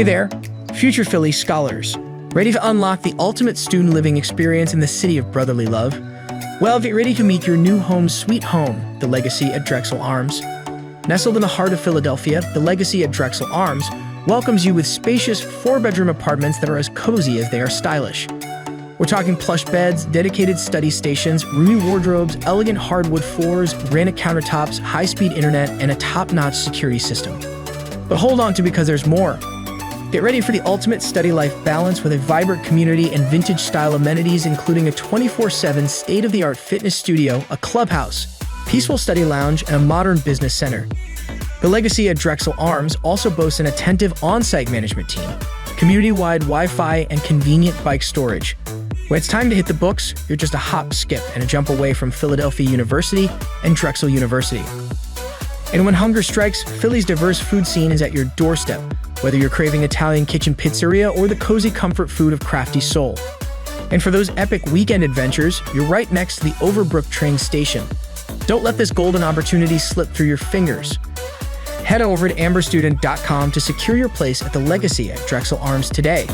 Hey there, future Philly scholars. Ready to unlock the ultimate student living experience in the city of brotherly love? Well, get ready to meet your new home sweet home, the Legacy at Drexel Arms. Nestled in the heart of Philadelphia, the Legacy at Drexel Arms welcomes you with spacious 4-bedroom apartments that are as cozy as they are stylish. We're talking plush beds, dedicated study stations, roomy wardrobes, elegant hardwood floors, granite countertops, high-speed internet, and a top-notch security system. But hold on because there's more. Get ready for the ultimate study-life balance with a vibrant community and vintage-style amenities, including a 24/7 state-of-the-art fitness studio, a clubhouse, peaceful study lounge, and a modern business center. The Legacy at Drexel Arms also boasts an attentive on-site management team, community-wide Wi-Fi, and convenient bike storage. When it's time to hit the books, you're just a hop, skip, and a jump away from Philadelphia University and Drexel University. And when hunger strikes, Philly's diverse food scene is at your doorstep, whether you're craving Italian kitchen pizzeria or the cozy comfort food of crafty soul. And for those epic weekend adventures, you're right next to the Overbrook train station. Don't let this golden opportunity slip through your fingers. Head over to amberstudent.com to secure your place at the Legacy at Drexel Arms today.